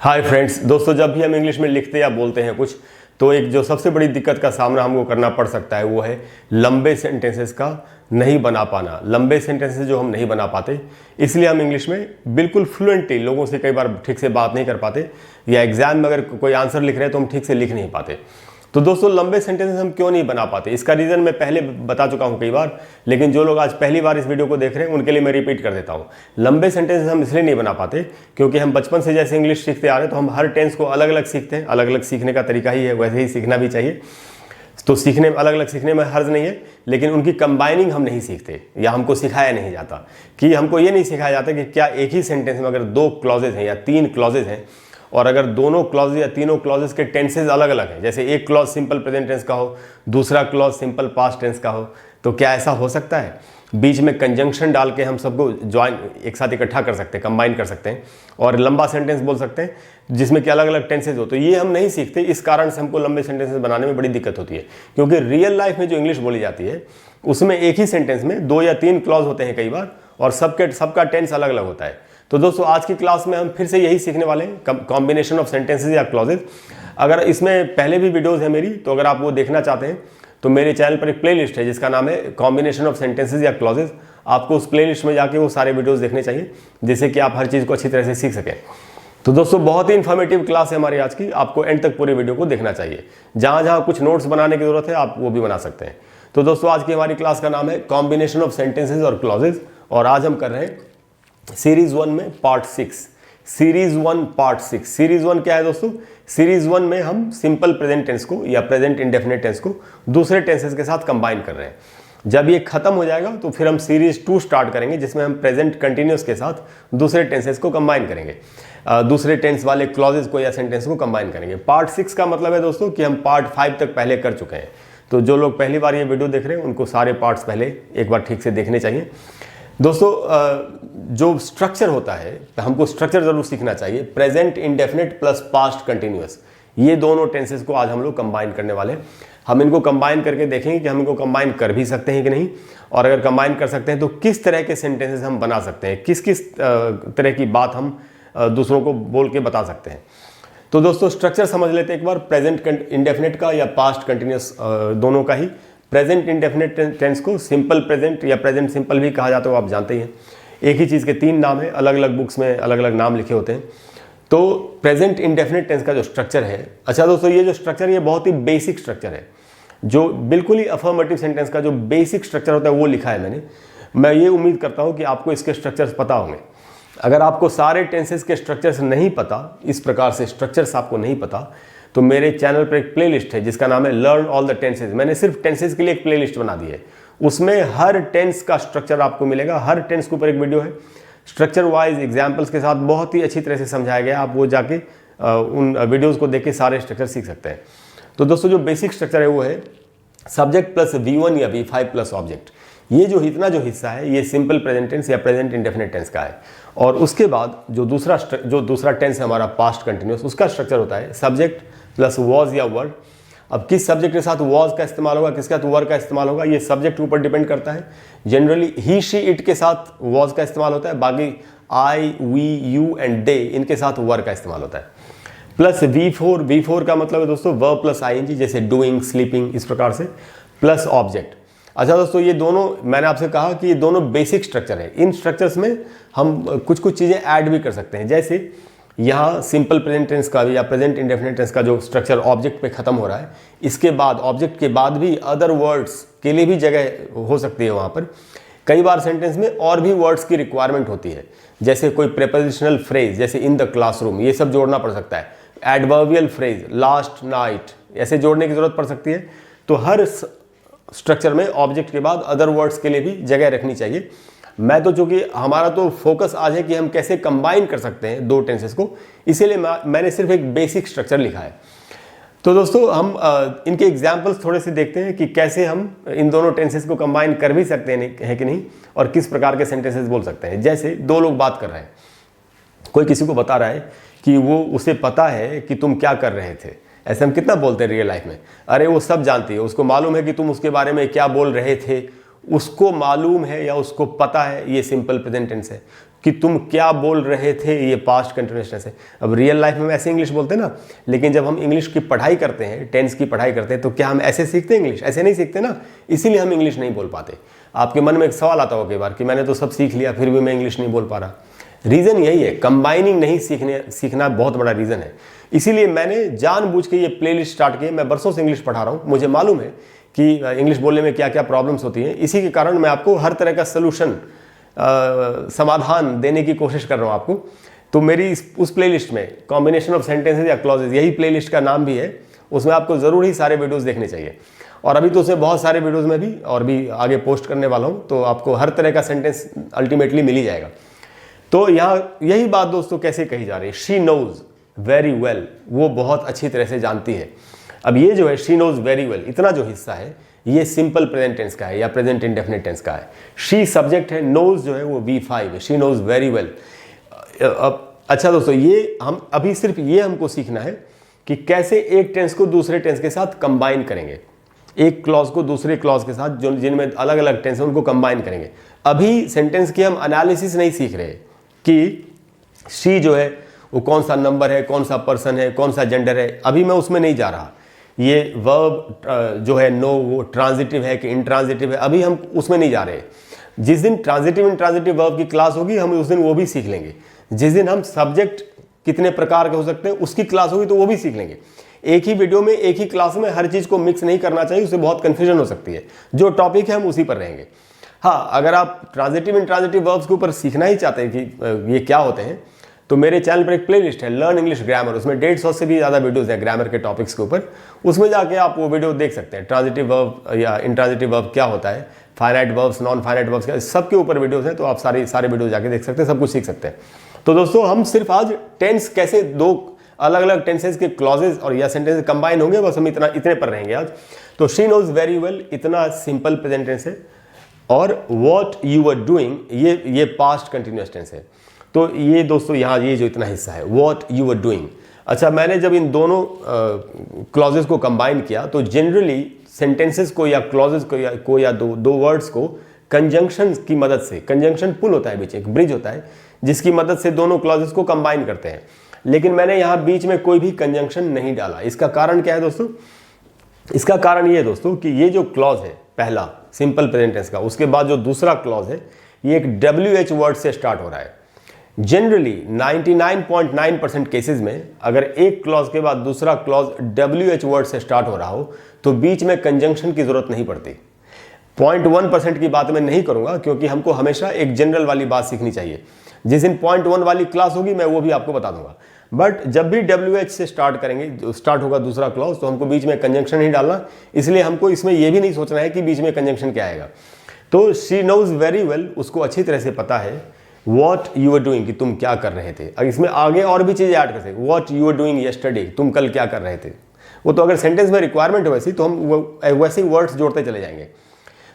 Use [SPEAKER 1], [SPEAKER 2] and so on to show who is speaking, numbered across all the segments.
[SPEAKER 1] Hi friends, दोस्तों जब भी हम इंग्लिश में लिखते या बोलते हैं कुछ तो एक जो सबसे बड़ी दिक्कत का सामना हमको करना पड़ सकता है वो है लंबे सेंटेंसेस का नहीं बना पाना। लंबे सेंटेंसेस जो हम नहीं बना पाते, इसलिए हम इंग्लिश में बिल्कुल फ्लुएंटली लोगों से कई बार ठीक से बात नहीं कर पाते, या एग्जाम में अगर कोई आंसर लिख रहे हैं तो हम ठीक से लिख नहीं पाते। तो दोस्तों लंबे सेंटेंसेस हम क्यों नहीं बना पाते, इसका रीज़न मैं पहले बता चुका हूं कई बार, लेकिन जो लोग आज पहली बार इस वीडियो को देख रहे हैं उनके लिए मैं रिपीट कर देता हूं। लंबे सेंटेंसेस हम इसलिए नहीं बना पाते क्योंकि हम बचपन से जैसे इंग्लिश सीखते आ रहे हैं तो हम हर टेंस को अलग अलग सीखते हैं। अलग अलग सीखने का तरीका ही है, वैसे ही सीखना भी चाहिए। तो सीखने अलग अलग सीखने में हर्ज नहीं है, लेकिन उनकी कंबाइनिंग हम नहीं सीखते या हमको सिखाया नहीं जाता। कि हमको ये नहीं सिखाया जाता कि क्या एक ही सेंटेंस में अगर 2 क्लॉजेज हैं या 3 क्लॉजेज हैं और अगर दोनों क्लॉज या तीनों क्लॉजेस के टेंसेज अलग अलग हैं, जैसे एक क्लॉज सिंपल प्रेजेंट टेंस का हो, दूसरा क्लॉज सिंपल पास्ट टेंस का हो, तो क्या ऐसा हो सकता है? बीच में कंजंक्शन डाल के हम सबको ज्वाइन एक साथ इकट्ठा कर सकते हैं, कंबाइन कर सकते हैं और लंबा सेंटेंस बोल सकते हैं जिसमें कि अलग अलग टेंसेज हो। तो ये हम नहीं सीखते, इस कारण से हमको लंबे सेंटेंसेस बनाने में बड़ी दिक्कत होती है। क्योंकि रियल लाइफ में जो इंग्लिश बोली जाती है उसमें एक ही सेंटेंस में 2 या 3 क्लॉज होते हैं कई बार, और सबका टेंस अलग अलग होता है। तो दोस्तों आज की क्लास में हम फिर से यही सीखने वाले हैं, कॉम्बिनेशन ऑफ सेंटेंसेस या क्लॉजेज। अगर इसमें पहले भी वीडियोस है मेरी, तो अगर आप वो देखना चाहते हैं तो मेरे चैनल पर एक प्लेलिस्ट है जिसका नाम है कॉम्बिनेशन ऑफ सेंटेंसेस या क्लॉजेज। आपको उस प्लेलिस्ट में जाके वो सारे वीडियोस देखने चाहिए, जिससे कि आप हर चीज़ को अच्छी तरह से सीख सकें। तो दोस्तों बहुत ही इन्फॉर्मेटिव क्लास है हमारी आज की, आपको एंड तक पूरी वीडियो को देखना चाहिए। जहाँ जहाँ कुछ नोट्स बनाने की जरूरत है आप वो भी बना सकते हैं। तो दोस्तों आज की हमारी क्लास का नाम है कॉम्बिनेशन ऑफ सेंटेंसेज और क्लॉजेज, और आज हम कर रहे हैं सीरीज 1 में पार्ट 6। Series 1 part 6। सीरीज 1 क्या है दोस्तों? सीरीज 1 में हम सिंपल प्रेजेंट टेंस को या प्रेजेंट इंडेफिनिट टेंस को दूसरे टेंसेस के साथ कंबाइन कर रहे हैं। जब ये खत्म हो जाएगा तो फिर हम सीरीज 2 स्टार्ट करेंगे, जिसमें हम प्रेजेंट कंटिन्यूस के साथ दूसरे टेंसेस को कंबाइन करेंगे, दूसरे टेंस वाले क्लॉजेस को या सेंटेंस को कंबाइन करेंगे। पार्ट 6 का मतलब है दोस्तों कि हम पार्ट 5 तक पहले कर चुके हैं। तो जो लोग पहली बार ये वीडियो देख रहे हैं उनको सारे पार्ट्स पहले एक बार ठीक से देखने चाहिए। दोस्तों जो स्ट्रक्चर होता है, हमको स्ट्रक्चर जरूर सीखना चाहिए। Present indefinite plus past continuous, ये दोनों टेंसेस को आज हम लोग कंबाइन करने वाले हैं। हम इनको कंबाइन करके देखेंगे कि हम इनको कंबाइन कर भी सकते हैं कि नहीं, और अगर कंबाइन कर सकते हैं तो किस तरह के सेंटेंसेस हम बना सकते हैं, किस किस तरह की बात हम दूसरों को बोल के बता सकते हैं। तो दोस्तों स्ट्रक्चर समझ लेते हैं एक बार, प्रेजेंट इंडेफिनिट का या पास्ट कंटिन्यूअस दोनों का ही। प्रेजेंट इंडेफिनिट टेंस को सिंपल प्रेजेंट या प्रेजेंट सिंपल भी कहा जाता है, वो आप जानते ही हैं। एक ही चीज़ के 3 नाम है, अलग अलग बुक्स में अलग अलग नाम लिखे होते हैं। तो प्रेजेंट इंडेफिनिट टेंस का जो स्ट्रक्चर है, अच्छा दोस्तों ये जो स्ट्रक्चर ये बहुत ही बेसिक स्ट्रक्चर है, जो बिल्कुल ही अफर्मेटिव सेंटेंस का जो बेसिक स्ट्रक्चर होता है वो लिखा है मैंने। मैं ये उम्मीद करता हूँ कि आपको इसके स्ट्रक्चर्स पता होंगे। अगर आपको सारे टेंसेस के स्ट्रक्चर्स नहीं पता, इस प्रकार से स्ट्रक्चर्स आपको नहीं पता, तो मेरे चैनल पर एक प्लेलिस्ट है जिसका नाम है लर्न ऑल द टेंसेज। मैंने सिर्फ टेंसेज के लिए एक प्लेलिस्ट बना दी है, उसमें हर टेंस का स्ट्रक्चर आपको मिलेगा। हर टेंस के ऊपर एक वीडियो है, स्ट्रक्चर वाइज एग्जाम्पल्स के साथ बहुत ही अच्छी तरह से समझाया गया। आप वो जाके उन वीडियोज़ को देख के सारे स्ट्रक्चर सीख सकते हैं। तो दोस्तों जो बेसिक स्ट्रक्चर है वो है सब्जेक्ट प्लस V1 या V5 प्लस ऑब्जेक्ट। ये जो इतना जो हिस्सा है ये सिंपल प्रेजेंट टेंस या प्रेजेंट इंडेफिनिट टेंस का है। और उसके बाद जो दूसरा टेंस है हमारा पास्ट कंटिन्यूअस, उसका स्ट्रक्चर होता है सब्जेक्ट प्लस वॉज या वर्ड। अब किस सब्जेक्ट के साथ वॉज का इस्तेमाल होगा, किसके साथ वर्ड का इस्तेमाल होगा, ये सब्जेक्ट के ऊपर डिपेंड करता है। जनरली ही शी इट के साथ वॉज का इस्तेमाल होता है, बाकी आई वी यू एंड दे इनके साथ वर्ड का इस्तेमाल होता है। प्लस V4 का मतलब है दोस्तों वर्ब प्लस ING, जैसे डूइंग, स्लीपिंग, इस प्रकार से, प्लस ऑब्जेक्ट। अच्छा दोस्तों ये दोनों मैंने आपसे कहा कि ये दोनों बेसिक स्ट्रक्चर है। इन स्ट्रक्चर्स में हम कुछ चीज़ें ऐड भी कर सकते हैं, जैसे यहाँ सिंपल प्रेजेंट टेंस का भी या प्रेजेंट इंडेफिनिट टेंस का जो स्ट्रक्चर ऑब्जेक्ट पे खत्म हो रहा है, इसके बाद ऑब्जेक्ट के बाद भी अदर वर्ड्स के लिए भी जगह हो सकती है वहाँ पर। कई बार सेंटेंस में और भी वर्ड्स की रिक्वायरमेंट होती है, जैसे कोई प्रेपोजिशनल फ्रेज, जैसे इन द क्लासरूम, ये सब जोड़ना पड़ सकता है। एडवर्बियल फ्रेज, लास्ट नाइट, ऐसे जोड़ने की जरूरत पड़ सकती है। तो हर स्ट्रक्चर में ऑब्जेक्ट के बाद अदर वर्ड्स के लिए भी जगह रखनी चाहिए। मैं तो चूंकि हमारा तो फोकस आज है कि हम कैसे कंबाइन कर सकते हैं 2 टेंसेस को, इसीलिए मैंने सिर्फ एक बेसिक स्ट्रक्चर लिखा है। तो दोस्तों हम इनके एग्जाम्पल्स थोड़े से देखते हैं कि कैसे हम इन दोनों टेंसेस को कंबाइन कर भी सकते हैं कि नहीं, और किस प्रकार के सेंटेंसेस बोल सकते हैं। जैसे 2 लोग बात कर रहे हैं, कोई किसी को बता रहा है कि वो उसे पता है कि तुम क्या कर रहे थे। ऐसे हम कितना बोलते हैं रियल लाइफ में, अरे वो सब जानती है, उसको मालूम है कि तुम उसके बारे में क्या बोल रहे थे, उसको मालूम है या उसको पता है, ये सिंपल प्रेजेंट टेंस है। कि तुम क्या बोल रहे थे, ये पास्ट कंटिन्यूअस टेंस है। अब रियल लाइफ में हम ऐसे इंग्लिश बोलते हैं ना, लेकिन जब हम इंग्लिश की पढ़ाई करते हैं, टेंस की पढ़ाई करते हैं, तो क्या हम ऐसे सीखते हैं इंग्लिश? ऐसे नहीं सीखते ना, इसीलिए हम इंग्लिश नहीं बोल पाते। आपके मन में एक सवाल आता होगा कई बार कि मैंने तो सब सीख लिया फिर भी मैं इंग्लिश नहीं बोल पा रहा। रीज़न यही है, कंबाइनिंग नहीं सीखना बहुत बड़ा रीज़न है। इसीलिए मैंने जानबूझ के ये प्लेलिस्ट स्टार्ट की। मैं बरसों से इंग्लिश पढ़ा रहा हूँ, मुझे मालूम है कि इंग्लिश बोलने में क्या क्या प्रॉब्लम्स होती हैं। इसी के कारण मैं आपको हर तरह का सलूशन, समाधान देने की कोशिश कर रहा हूँ आपको। तो मेरी उस प्लेलिस्ट में कॉम्बिनेशन ऑफ सेंटेंसेज या क्लॉजेज, यही प्लेलिस्ट का नाम भी है, उसमें आपको ज़रूर ही सारे वीडियोस देखने चाहिए। और अभी तो उसमें बहुत सारे वीडियोस में भी और भी आगे पोस्ट करने वाला हूँ, तो आपको हर तरह का सेंटेंस अल्टीमेटली मिल ही जाएगा। तो यहाँ यही बात दोस्तों कैसे कही जा रही है, शी नोज वेरी वेल, वो बहुत अच्छी तरह से जानती है। अब ये जो है शी नोज वेरी वेल, इतना जो हिस्सा है ये सिंपल प्रेजेंट टेंस का है या प्रेजेंट इंडेफिनिट टेंस का है। शी सब्जेक्ट है, नोज जो है वो V5 है, शी नोज वेरी वेल। अच्छा दोस्तों, ये हम अभी सिर्फ ये हमको सीखना है कि कैसे एक टेंस को दूसरे टेंस के साथ कंबाइन करेंगे, एक क्लॉज को दूसरे क्लॉज के साथ जो जिनमें अलग अलग टेंस है उनको कंबाइन करेंगे। अभी सेंटेंस की हम एनालिसिस नहीं सीख रहे कि शी जो है वो कौन सा नंबर है, कौन सा पर्सन है, कौन सा जेंडर है, अभी मैं उसमें नहीं जा रहा। ये वर्ब जो है नो, वो ट्रांजिटिव है कि इंट्रांजिटिव है, अभी हम उसमें नहीं जा रहे। जिस दिन ट्रांजिटिव इंट्रांजिटिव वर्ब की क्लास होगी हम उस दिन वो भी सीख लेंगे। जिस दिन हम सब्जेक्ट कितने प्रकार के हो सकते हैं उसकी क्लास होगी तो वो भी सीख लेंगे। एक ही वीडियो में, एक ही क्लास में हर चीज़ को मिक्स नहीं करना चाहिए, उससे बहुत कन्फ्यूजन हो सकती है। जो टॉपिक है हम उसी पर रहेंगे। हाँ, अगर आप ट्रांजिटिव इंट्रांजिटिव वर्ब्स के ऊपर सीखना ही चाहते हैं कि ये क्या होते हैं, तो मेरे चैनल पर एक प्लेलिस्ट है लर्न इंग्लिश ग्रामर, उसमें 150 से भी ज़्यादा वीडियोस हैं ग्रामर के टॉपिक्स के ऊपर। उसमें जाके आप वो वीडियो देख सकते हैं। ट्रांजिटिव वर्ब या इंट्रांजिटिव वर्ब क्या होता है, finite verbs, non finite verbs, क्या, सबके ऊपर वीडियोस हैं, तो आप सारे वीडियो जाके देख सकते हैं, सब कुछ सीख सकते हैं। तो दोस्तों हम सिर्फ आज टेंस कैसे दो अलग अलग टेंसेज के क्लॉजेज और या सेंटेंसेज कंबाइन होंगे, बस हम इतने पर रहेंगे आज। तो शी नोज वेरी वेल, इतना सिंपल प्रेजेंट टेंस है। और वॉट यू आर डूइंग, ये पास्ट कंटिन्यूअस टेंस है। तो ये दोस्तों यहाँ ये जो इतना हिस्सा है व्हाट यू आर डूइंग। अच्छा, मैंने जब इन दोनों क्लॉजेस को कंबाइन किया तो जनरली सेंटेंसेस को या क्लॉजेस को या दो वर्ड्स को कंजंक्शन की मदद से, कंजंक्शन पुल होता है बीच, एक ब्रिज होता है जिसकी मदद से दोनों क्लॉजेस को कंबाइन करते हैं। लेकिन मैंने यहाँ बीच में कोई भी कंजंक्शन नहीं डाला। इसका कारण क्या है दोस्तों? इसका कारण ये है दोस्तों कि ये जो क्लॉज है पहला सिंपल प्रेजेंट टेंस का, उसके बाद जो दूसरा क्लॉज है ये एक WH वर्ड से स्टार्ट हो रहा है। जनरली 99.9% केसेस में अगर एक क्लॉज के बाद दूसरा क्लॉज WH वर्ड से स्टार्ट हो रहा हो तो बीच में कंजंक्शन की जरूरत नहीं पड़ती। 0.1% की बात मैं नहीं करूंगा क्योंकि हमको हमेशा एक जनरल वाली बात सीखनी चाहिए। जिस दिन 0.1 वाली क्लास होगी मैं वो भी आपको बता दूंगा। बट जब भी WH से स्टार्ट करेंगे, स्टार्ट होगा दूसरा क्लॉज, तो हमको बीच में कंजंक्शन नहीं डालना। इसलिए हमको इसमें यह भी नहीं सोचना है कि बीच में कंजंक्शन क्या आएगा। तो शी नोज वेरी वेल, उसको अच्छी तरह से पता है वॉट यू आर डूइंग, कि तुम क्या कर रहे थे। अब इसमें आगे और भी चीज़ें ऐड कर सकते, what you are doing yesterday, तुम कल क्या कर रहे थे। वो तो अगर सेंटेंस में रिक्वायरमेंट हो वैसी तो हम वैसे ही वर्ड्स जोड़ते चले जाएंगे।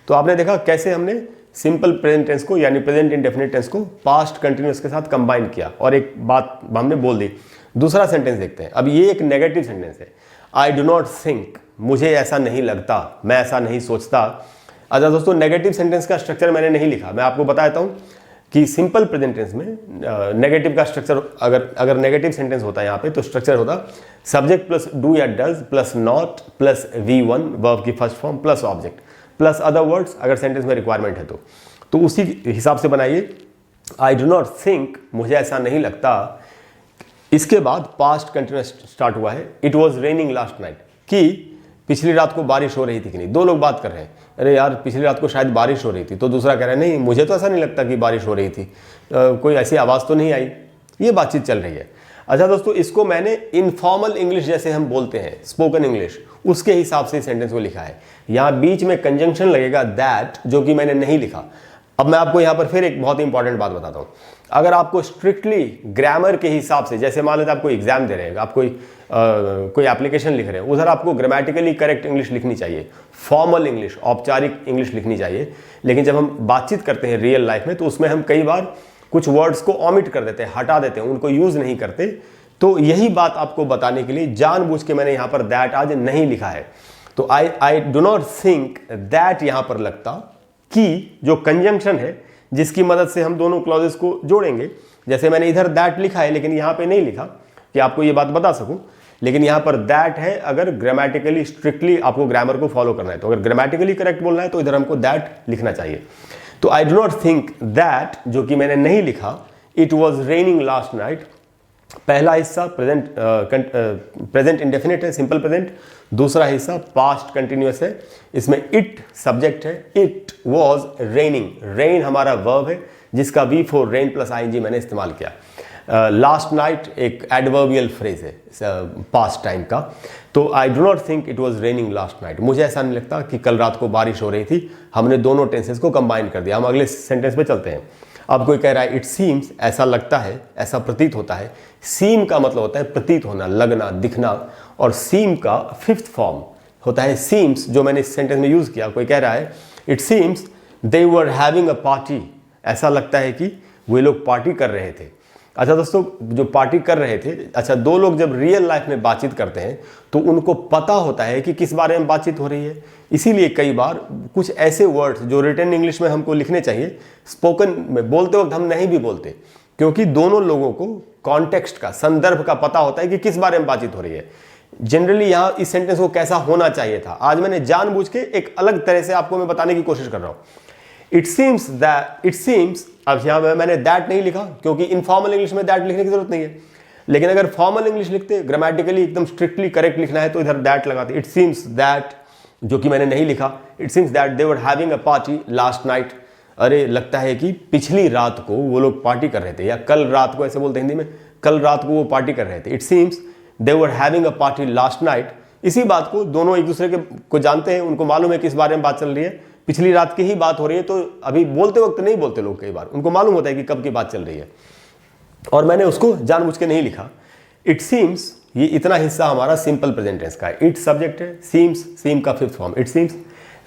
[SPEAKER 1] तो आपने देखा कैसे हमने सिंपल प्रेजेंट टेंस को यानी प्रेजेंट इंडेफिनिट टेंस को पास्ट कंटिन्यूअस के साथ कंबाइन किया और एक बात हमने बोल दी। दूसरा सेंटेंस देखते हैं। अब ये एक नेगेटिव सेंटेंस है, आई डू नॉट थिंक, मुझे ऐसा नहीं लगता, मैं ऐसा नहीं सोचता। अच्छा दोस्तों, नेगेटिव सेंटेंस का स्ट्रक्चर मैंने नहीं लिखा, मैं आपको बताता हूँ कि सिंपल प्रेजेंट टेंस में नेगेटिव का स्ट्रक्चर, अगर नेगेटिव सेंटेंस होता है यहाँ पे तो स्ट्रक्चर होता सब्जेक्ट प्लस डू या does plus not plus V1 verb की first form plus object plus other words अगर सेंटेंस में रिक्वायरमेंट है तो उसी हिसाब से बनाइए। आई डू नॉट थिंक, मुझे ऐसा नहीं लगता। इसके बाद पास्ट कंटिन्यूअस स्टार्ट हुआ है, it was raining last night, कि पिछली रात को बारिश हो रही थी कि नहीं। दो लोग बात कर रहे हैं, अरे यार पिछली रात को शायद बारिश हो रही थी, तो दूसरा कह रहा है नहीं मुझे तो ऐसा नहीं लगता कि बारिश हो रही थी, कोई ऐसी आवाज़ तो नहीं आई। ये बातचीत चल रही है। अच्छा दोस्तों, इसको मैंने इनफॉर्मल इंग्लिश जैसे हम बोलते हैं, स्पोकन इंग्लिश, उसके हिसाब से सेंटेंस को लिखा है। यहाँ बीच में कंजंक्शन लगेगा दैट, जो कि मैंने नहीं लिखा। अब मैं आपको यहाँ पर फिर एक बहुत इंपॉर्टेंट बात बताता हूँ। अगर आपको स्ट्रिक्टली ग्रामर के हिसाब से, जैसे मान लेते आप कोई एग्जाम दे रहे हैं, आप कोई एप्लीकेशन लिख रहे हैं, उधर आपको ग्रामेटिकली करेक्ट इंग्लिश लिखनी चाहिए, फॉर्मल इंग्लिश, औपचारिक इंग्लिश लिखनी चाहिए। लेकिन जब हम बातचीत करते हैं रियल लाइफ में तो उसमें हम कई बार कुछ वर्ड्स को ऑमिट कर देते हैं, हटा देते हैं, उनको यूज नहीं करते। तो यही बात आपको बताने के लिए जानबूझ के मैंने यहाँ पर दैट आज नहीं लिखा है। तो I do not think that यहाँ पर लगता, कि जो कंजंक्शन है जिसकी मदद से हम दोनों क्लॉजेस को जोड़ेंगे। जैसे मैंने इधर दैट लिखा है लेकिन यहाँ पे नहीं लिखा कि आपको ये बात बता सकूं, लेकिन यहाँ पर दैट है अगर ग्रामेटिकली स्ट्रिक्टली आपको ग्रामर को फॉलो करना है। तो अगर ग्रामेटिकली करेक्ट बोलना है तो इधर हमको दैट लिखना चाहिए। तो I do not think that, जो कि मैंने नहीं लिखा, it was raining last night. पहला हिस्सा प्रेजेंट इंडेफिनिट है, सिंपल प्रेजेंट। दूसरा हिस्सा पास्ट कंटिन्यूअस है, इसमें इट सब्जेक्ट है। इट वॉज रेनिंग, रेन हमारा वर्ब है जिसका V for rain plus ING मैंने इस्तेमाल किया। लास्ट नाइट एक एडवर्बियल फ्रेज है पास्ट टाइम का। तो I do not think it was raining last night, मुझे ऐसा नहीं लगता कि कल रात को बारिश हो रही थी। हमने दोनों टेंसेस को कंबाइन कर दिया। हम अगले सेंटेंस पे चलते हैं। अब कोई कह रहा है इट सीम्स, ऐसा लगता है, ऐसा प्रतीत होता है। सीम का मतलब होता है प्रतीत होना, लगना, दिखना, और सीम का फिफ्थ फॉर्म होता है सीम्स, जो मैंने इस सेंटेंस में यूज किया। कोई कह रहा है it seems they were having a party, ऐसा लगता है कि वे लोग पार्टी कर रहे थे। अच्छा दोस्तों, जो पार्टी कर रहे थे, अच्छा दो लोग जब रियल लाइफ में बातचीत करते हैं तो उनको पता होता है कि किस बारे में बातचीत हो रही है। इसीलिए कई बार कुछ ऐसे वर्ड्स जो रिटन इंग्लिश में हमको लिखने चाहिए, स्पोकन में बोलते वक्त हम नहीं भी बोलते, क्योंकि दोनों लोगों को कॉन्टेक्स्ट का, संदर्भ का पता होता है कि किस बारे में बातचीत हो रही है। जनरली यहाँ इस सेंटेंस को कैसा होना चाहिए था, आज मैंने जानबूझ के एक अलग तरह से आपको मैं बताने की कोशिश कर रहा हूँ। It seems that, it seems, अब यहाँ मैंने दैट नहीं लिखा क्योंकि इनफॉर्मल इंग्लिश में दैट लिखने की जरूरत नहीं है। लेकिन अगर फॉर्मल इंग्लिश लिखते, ग्रामेटिकली एकदम स्ट्रिक्टली करेक्ट लिखना है तो इधर दैट लगाते। इट सीम्स दैट, जो कि मैंने नहीं लिखा, it seems that they were having a party last night. अरे लगता है कि पिछली रात को वो लोग पार्टी कर रहे थे, या कल रात को, ऐसे बोलते हैं हिंदी में, कल रात को वो पार्टी कर रहे थे। It seems they were having a party last night. इसी बात को दोनों एक दूसरे को जानते हैं, उनको मालूम है किस बारे में बात चल रही है, पिछली रात की ही बात हो रही है। तो अभी बोलते वक्त नहीं बोलते लोग, कई बार उनको मालूम होता है कि कब की बात चल रही है, और मैंने उसको जानबूझ के नहीं लिखा। इट सीम्स, ये इतना हिस्सा हमारा सिंपल प्रेजेंट टेंस का है। इट सब्जेक्ट है, सीम्स सीम का fifth form. It seems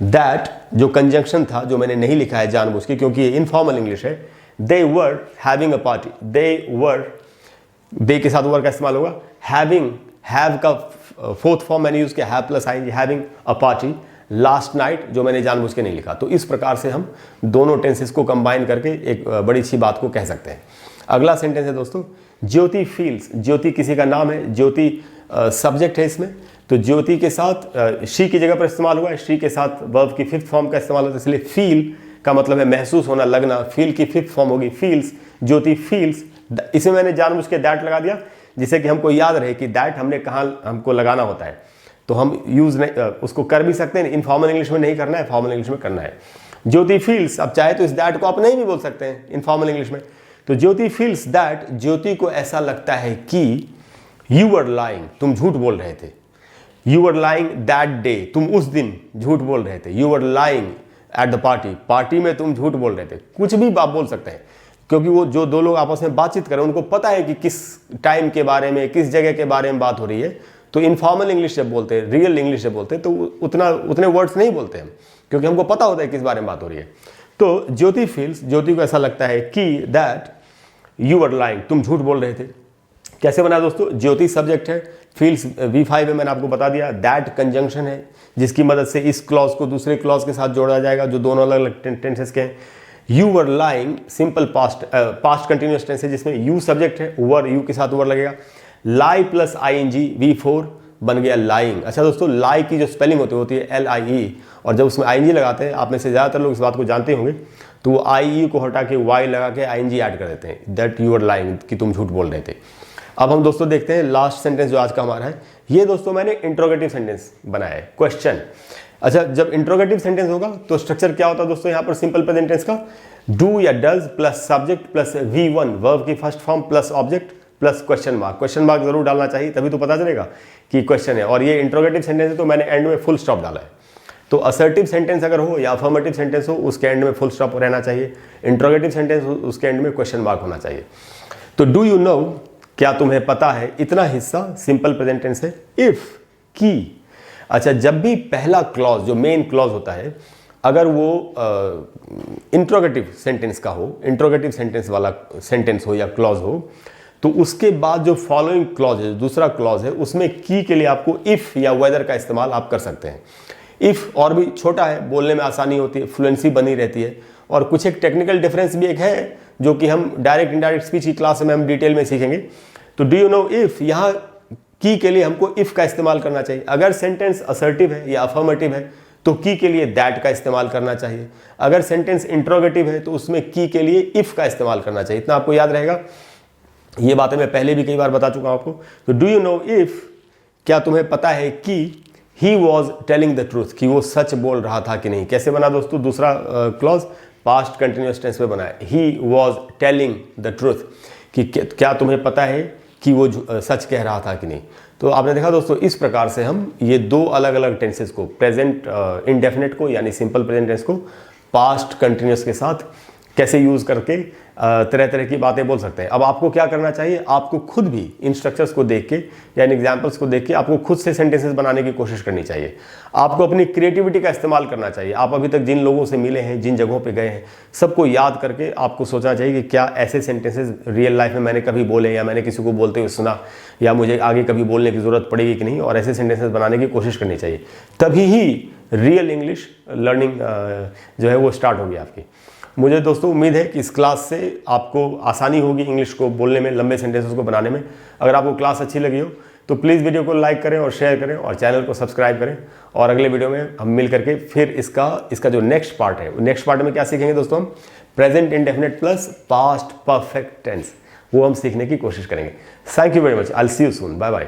[SPEAKER 1] that जो कंजंक्शन था, जो मैंने नहीं लिखा है जानबूझ के क्योंकि ये इनफॉर्मल इंग्लिश है। दे वर हैविंग अ पार्टी, दे वर, दे के साथ वर का इस्तेमाल होगा। हैविंग, हैव का फोर्थ फॉर्म मैंने यूज किया, हैव प्लस आईएनजी, having a party last night, जो मैंने जानबूझ के नहीं लिखा। तो इस प्रकार से हम दोनों टेंसेस को कंबाइन करके एक बड़ी अच्छी बात को कह सकते हैं। अगला सेंटेंस है दोस्तों, ज्योति फील्स। ज्योति किसी का नाम है, ज्योति सब्जेक्ट है इसमें। तो ज्योति के साथ शी की जगह पर इस्तेमाल हुआ है, शी के साथ वर्ब की फिफ्थ फॉर्म का इस्तेमाल होता है, इसलिए फील का मतलब है महसूस होना, लगना। फील की फिफ्थ फॉर्म होगी फील्स, ज्योति फील्स। इसमें मैंने जानबूझ के दैट लगा दिया जिससे कि हमको याद रहे कि दैट हमने कहाँ हमको लगाना होता है। तो हम यूज नहीं, उसको कर भी सकते हैं, इनफॉर्मल इंग्लिश में नहीं करना है, फॉर्मल इंग्लिश में करना है। ज्योति फील्स, अब चाहे तो इस दैट को आप नहीं भी बोल सकते हैं इनफॉर्मल इंग्लिश में। तो ज्योति फील्स दैट, ज्योति को ऐसा लगता है कि यू वर लाइंग, तुम झूठ बोल रहे थे। You were lying that day, तुम उस दिन झूठ बोल रहे थे। You were lying at the party, party में तुम झूठ बोल रहे थे। कुछ भी आप बोल सकते हैं, क्योंकि वो जो दो लोग आपस में बातचीत करें उनको पता है कि किस टाइम के बारे में, किस जगह के बारे में बात हो रही है। तो इनफॉर्मल इंग्लिश जब बोलते हैं, रियल इंग्लिश जब बोलते हैं, तो उतने वर्ड्स नहीं बोलते हम, क्योंकि हमको पता होता है किस बारे में बात हो रही है। तो ज्योति फील्स, ज्योति को ऐसा लगता है कि दैट यू वर लाइंग, तुम झूठ बोल रहे थे। कैसे बना दोस्तों, ज्योति सब्जेक्ट है, फील्स V5 है, मैंने आपको बता दिया। दैट कंजंक्शन है जिसकी मदद से इस क्लॉज को दूसरे क्लॉज के साथ जोड़ा जाएगा जो दोनों अलग अलग टेंसेस के हैं। You were lying simple past continuous tense है जिसमें यू सब्जेक्ट है, वर यू के साथ वर लगेगा। लाई प्लस ING V4 बन गया लाइंग। अच्छा दोस्तों, लाई की जो स्पेलिंग होती है LIE, और जब उसमें ING लगाते हैं, आप में से ज़्यादातर लोग इस बात को जानते होंगे, तो वो IE को हटा के Y लगा के ING ऐड कर देते हैं, दैट यू आर लाइंग, कि तुम झूठ बोल रहे थे। अब हम दोस्तों देखते हैं लास्ट सेंटेंस जो आज का हमारा है। ये दोस्तों मैंने इंट्रोगेटिव सेंटेंस बनाया है, क्वेश्चन। अच्छा, जब इंट्रोगेटिव सेंटेंस होगा तो स्ट्रक्चर क्या होता है दोस्तों, यहाँ पर सिंपल प्रेजेंट टेंस का डू या does plus subject plus V1 verb की first form plus object plus question mark. Question mark जरूर डालना चाहिए, तभी तो पता चलेगा कि क्वेश्चन है। और ये इंट्रोगेटिव सेंटेंस है तो मैंने एंड में फुल स्टॉप डाला है। तो असर्टिव सेंटेंस अगर हो या अफर्मेटिव सेंटेंस हो, उसके एंड में फुल स्टॉप रहना चाहिए। इंट्रोगेटिव सेंटेंस उसके एंड में क्वेश्चन मार्क होना चाहिए। तो डू यू नो, क्या तुम्हें पता है, इतना हिस्सा सिंपल प्रेजेंट टेंस है। इफ, की। अच्छा, जब भी पहला क्लॉज जो मेन क्लॉज होता है, अगर वो इंट्रोगेटिव सेंटेंस का हो, इंट्रोगेटिव सेंटेंस वाला सेंटेंस हो या क्लॉज हो, तो उसके बाद जो फॉलोइंग क्लॉज है, दूसरा क्लॉज है, उसमें की के लिए आपको इफ या वेदर का इस्तेमाल आप कर सकते हैं। इफ और भी छोटा है, बोलने में आसानी होती है, फ्लुएंसी बनी रहती है, और कुछ एक टेक्निकल डिफरेंस भी एक है जो कि हम डायरेक्ट इनडायरेक्ट स्पीच की क्लास में हम डिटेल में सीखेंगे। तो डू यू नो इफ, यहाँ की के लिए हमको इफ का इस्तेमाल करना चाहिए। अगर सेंटेंस असर्टिव है या अफर्मेटिव है तो की के लिए दैट का इस्तेमाल करना चाहिए। अगर सेंटेंस इंट्रोगेटिव है तो उसमें की के लिए इफ का इस्तेमाल करना चाहिए। इतना आपको याद रहेगा। ये बातें मैं पहले भी कई बार बता चुका हूं आपको। तो डू यू नो इफ, क्या तुम्हें पता है कि he was telling the truth, कि वो सच बोल रहा था कि नहीं। कैसे बना दोस्तों, दूसरा क्लॉज पास्ट कंटिन्यूअस टेंस में बना है, he was telling the truth, कि क्या तुम्हें पता है कि वो सच कह रहा था कि नहीं। तो आपने देखा दोस्तों, इस प्रकार से हम ये दो अलग अलग टेंसेस को, प्रेजेंट इंडेफिनिट को यानी सिंपल प्रेजेंट टेंस को पास्ट कंटिन्यूअस के साथ कैसे यूज करके तरह तरह की बातें बोल सकते हैं। अब आपको क्या करना चाहिए, आपको खुद भी इन स्ट्रक्चर्स को देख के या इन एग्जाम्पल्स को देख के आपको खुद से सेंटेंसेस बनाने की कोशिश करनी चाहिए। आपको अपनी क्रिएटिविटी का इस्तेमाल करना चाहिए। आप अभी तक जिन लोगों से मिले हैं, जिन जगहों पे गए हैं, सबको याद करके आपको सोचना चाहिए कि क्या ऐसे सेंटेंसेस रियल लाइफ में मैंने कभी बोले, या मैंने किसी को बोलते हुए सुना, या मुझे आगे कभी बोलने की ज़रूरत पड़ेगी कि नहीं, और ऐसे सेंटेंसेस बनाने की कोशिश करनी चाहिए। तभी ही रियल इंग्लिश लर्निंग जो है वो स्टार्ट होगी आपकी। मुझे दोस्तों उम्मीद है कि इस क्लास से आपको आसानी होगी इंग्लिश को बोलने में, लंबे सेंटेंसेस को बनाने में। अगर आपको क्लास अच्छी लगी हो तो प्लीज़ वीडियो को लाइक करें और शेयर करें और चैनल को सब्सक्राइब करें। और अगले वीडियो में हम मिल करके फिर इसका जो नेक्स्ट पार्ट है, नेक्स्ट पार्ट में क्या सीखेंगे दोस्तों, हम present indefinite plus past perfect tense, वो हम सीखने की कोशिश करेंगे। Thank you very much, I will see you soon, bye bye.